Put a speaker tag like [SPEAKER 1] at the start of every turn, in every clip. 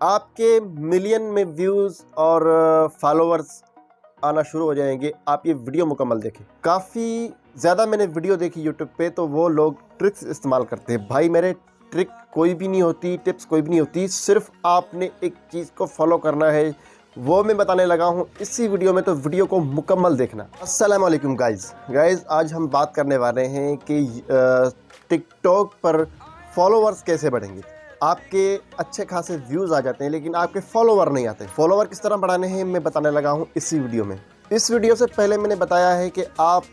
[SPEAKER 1] आपके मिलियन में व्यूज़ और फॉलोअर्स आना शुरू हो जाएंगे। आप ये वीडियो मुकम्मल देखें। काफ़ी ज़्यादा मैंने वीडियो देखी यूट्यूब पे, तो वो लोग ट्रिक्स इस्तेमाल करते हैं। भाई मेरे ट्रिक कोई भी नहीं होती, टिप्स कोई भी नहीं होती, सिर्फ आपने एक चीज़ को फॉलो करना है, वो मैं बताने लगा हूँ इसी वीडियो में, तो वीडियो को मुकम्मल देखना। अस्सलाम वालेकुम गाइज़, आज हम बात करने वाले हैं कि टिकटॉक पर फॉलोअर्स कैसे बढ़ेंगे। आपके अच्छे खासे व्यूज़ आ जाते हैं लेकिन आपके फॉलोवर नहीं आते। फॉलोवर किस तरह बढ़ाने हैं मैं बताने लगा हूँ इसी वीडियो में। इस वीडियो से पहले मैंने बताया है कि आप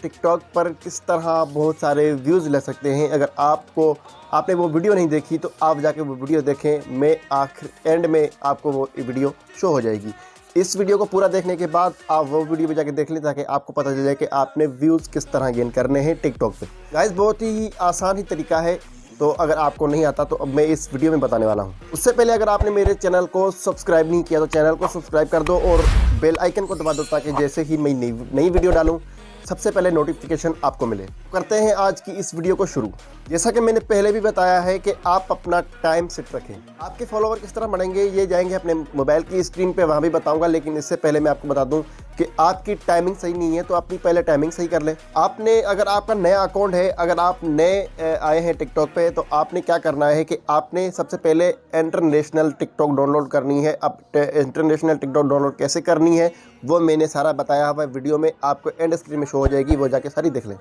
[SPEAKER 1] टिकटॉक पर किस तरह बहुत सारे व्यूज़ ले सकते हैं। अगर आपने वो वीडियो नहीं देखी तो आप जाके वो वीडियो देखें। मैं आखिर एंड में आपको वो वीडियो शो हो जाएगी। इस वीडियो को पूरा देखने के बाद आप वो वीडियो में जाके देख लें ताकि आपको पता चल जाए कि आपने व्यूज़ किस तरह गेन करने हैं टिकटॉक पे। गाइस बहुत ही आसान ही तरीका है, तो अगर आपको नहीं आता तो अब मैं इस वीडियो में बताने वाला हूँ। उससे पहले अगर आपने मेरे चैनल को सब्सक्राइब नहीं किया तो चैनल को सब्सक्राइब कर दो और बेल आइकन को दबा दो ताकि जैसे ही मैं नई वीडियो डालूँ सबसे पहले नोटिफिकेशन आपको मिले। करते हैं आज की इस वीडियो को शुरू। जैसा कि मैंने पहले भी बताया है कि आप अपना टाइम सेट रखें। आपके फॉलोवर किस तरह बढ़ेंगे ये जाएंगे अपने मोबाइल की स्क्रीन पे, वहाँ भी बताऊंगा, लेकिन इससे पहले मैं आपको बता दूं कि आपकी टाइमिंग सही नहीं है तो अपनी पहले टाइमिंग सही कर लें। आपने अगर आपका नया अकाउंट है, अगर आप नए आए हैं टिकटॉक पे, तो आपने क्या करना है कि आपने सबसे पहले इंटरनेशनल टिकटॉक डाउनलोड करनी है। अब इंटरनेशनल टिकटॉक डाउनलोड कैसे करनी है वो मैंने सारा बताया हुआ वीडियो में, आपको एंड स्क्रीन में शो हो जाएगी, वो जाके सारी देख लें।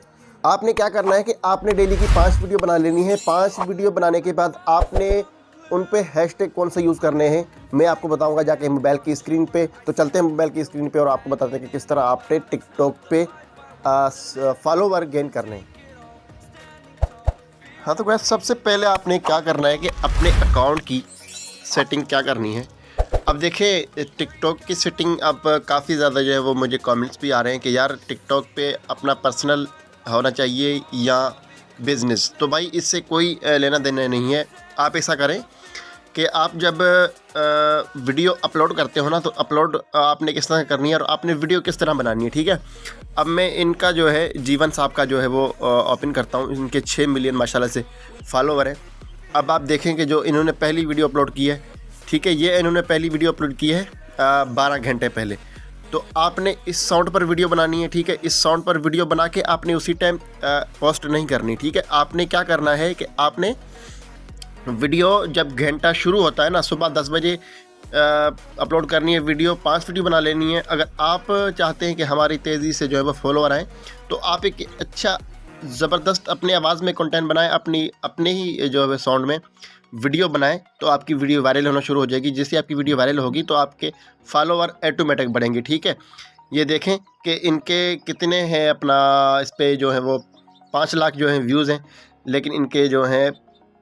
[SPEAKER 1] आपने क्या करना है कि आपने डेली की 5 वीडियो बना लेनी है। 5 वीडियो बनाने के बाद आपने उन पे हैशटैग कौन से यूज़ करने हैं मैं आपको बताऊंगा जाके मोबाइल की स्क्रीन पे। तो चलते हैं मोबाइल की स्क्रीन पे और आपको बताते हैं कि किस तरह आपने टिकटॉक पे फॉलोवर गेन करने हैं। हाँ तो गाइस सबसे पहले आपने क्या करना है कि अपने अकाउंट की सेटिंग क्या करनी है। अब देखिए टिकटॉक की सेटिंग अब काफ़ी ज़्यादा जो है वो मुझे कमेंट्स भी आ रहे हैं कि यार टिकटॉक पे अपना पर्सनल होना चाहिए या बिज़नेस। तो भाई इससे कोई लेना देना नहीं है। आप ऐसा करें कि आप जब वीडियो अपलोड करते हो ना, तो अपलोड आपने किस तरह करनी है और आपने वीडियो किस तरह बनानी है, ठीक है। अब मैं इनका जो है जीवन साहब का जो है वो ओपन करता हूँ। इनके 6 मिलियन माशाल्लाह से फॉलोवर है। अब आप देखें कि जो इन्होंने पहली वीडियो अपलोड की है, ठीक है, ये इन्होंने पहली वीडियो अपलोड की है 12 घंटे पहले। तो आपने इस साउंड पर वीडियो बनानी है, ठीक है। इस साउंड पर वीडियो बना के आपने उसी टाइम पोस्ट नहीं करनी, ठीक है। आपने क्या करना है कि आपने वीडियो जब घंटा शुरू होता है ना, सुबह 10 बजे अपलोड करनी है वीडियो। 5 वीडियो बना लेनी है। अगर आप चाहते हैं कि हमारी तेज़ी से जो है वो फॉलोअर आएँ, तो आप एक अच्छा ज़बरदस्त अपने आवाज़ में कंटेंट बनाएं, अपने ही जो है साउंड में वीडियो बनाएं, तो आपकी वीडियो वायरल होना शुरू हो जाएगी। जैसे आपकी वीडियो वायरल होगी तो आपके फॉलोअर ऑटोमेटिक बढ़ेंगे, ठीक है। ये देखें कि इनके कितने हैं, अपना इस पर जो है वो 5 लाख जो है व्यूज़ हैं, लेकिन इनके जो हैं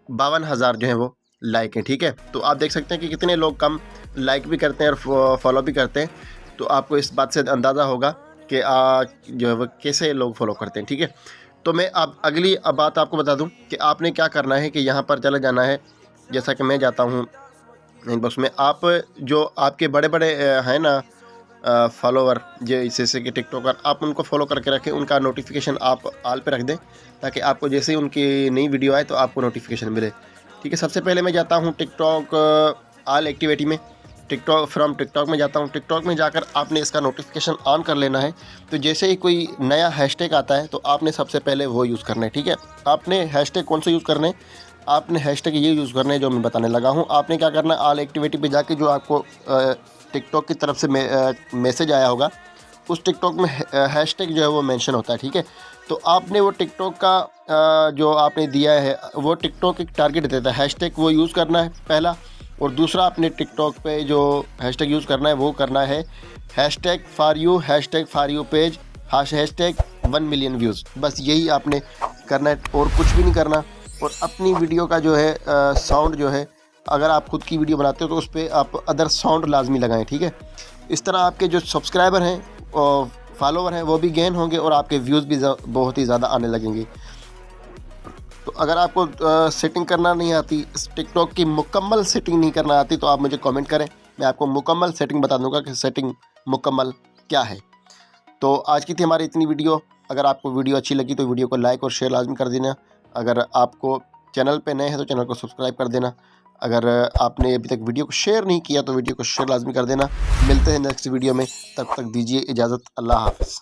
[SPEAKER 1] 52,000 जो है वो लाइक हैं, ठीक है। तो आप देख सकते हैं कि कितने लोग कम लाइक भी करते हैं और फॉलो भी करते हैं। तो आपको इस बात से अंदाज़ा होगा कि जो है वो कैसे लोग फॉलो करते हैं, ठीक है। तो मैं अब अगली बात आपको बता दूं कि आपने क्या करना है कि यहाँ पर चले जाना है। जैसा कि मैं जाता हूँ इनबॉक्स में, आप जो आपके बड़े बड़े हैं ना फॉलोवर, जैसे कि टिकटॉकर, आप उनको फॉलो करके रखें। उनका नोटिफिकेशन आप ऑल पे रख दें ताकि आपको जैसे ही उनकी नई वीडियो आए तो आपको नोटिफिकेशन मिले, ठीक है। सबसे पहले मैं जाता हूँ टिकटॉक ऑल एक्टिविटी में, टिकटॉक में जाता हूँ। टिकटॉक में जाकर आपने इसका नोटिफिकेशन ऑन कर लेना है। तो जैसे ही कोई नया हैशटैग आता है तो आपने सबसे पहले वो यूज़ करना है, ठीक है। आपने हैशटैग कौन सा यूज़ करना है, आपने हैशटैग ये यूज़ करना है जो मैं बताने लगा हूँ। आपने क्या करना है, ऑल एक्टिविटी पे जाके जो आपको टिकटॉक की तरफ से मैसेज आया होगा, उस टिकटॉक में हैशटैग जो है वो मेंशन होता है, ठीक है। तो आपने वो टिकटॉक का जो आपने दिया है, वो टिकटॉक एक टारगेट देता है, हैशटैग वो यूज़ करना है पहला। और दूसरा आपने टिकटॉक पे जो हैशटैग यूज़ करना है वो करना है hashtag for you page hashtag 1 million views. बस यही आपने करना है और कुछ भी नहीं करना। और अपनी वीडियो का जो है साउंड जो है, अगर आप खुद की वीडियो बनाते हो तो उस पर आप अदर साउंड लाजमी लगाएं, ठीक है। इस तरह आपके जो सब्सक्राइबर हैं और फॉलोवर हैं वो भी गेन होंगे और आपके व्यूज़ भी बहुत ही ज़्यादा आने लगेंगे। तो अगर आपको सेटिंग करना नहीं आती, टिकटॉक की मुकम्मल सेटिंग नहीं करना आती, तो आप मुझे कमेंट करें, मैं आपको मुकम्मल सेटिंग बता दूंगा कि सेटिंग मुकम्मल क्या है। तो आज की थी हमारी इतनी वीडियो। अगर आपको वीडियो अच्छी लगी तो वीडियो को लाइक और शेयर लाजमी कर देना। अगर आपको चैनल पे नए हैं तो चैनल को सब्सक्राइब कर देना। अगर आपने अभी तक वीडियो को शेयर नहीं किया तो वीडियो को शेयर लाजमी कर देना। मिलते हैं नेक्स्ट वीडियो में, तब तक दीजिए इजाज़त। अल्लाह हाफ़िज़।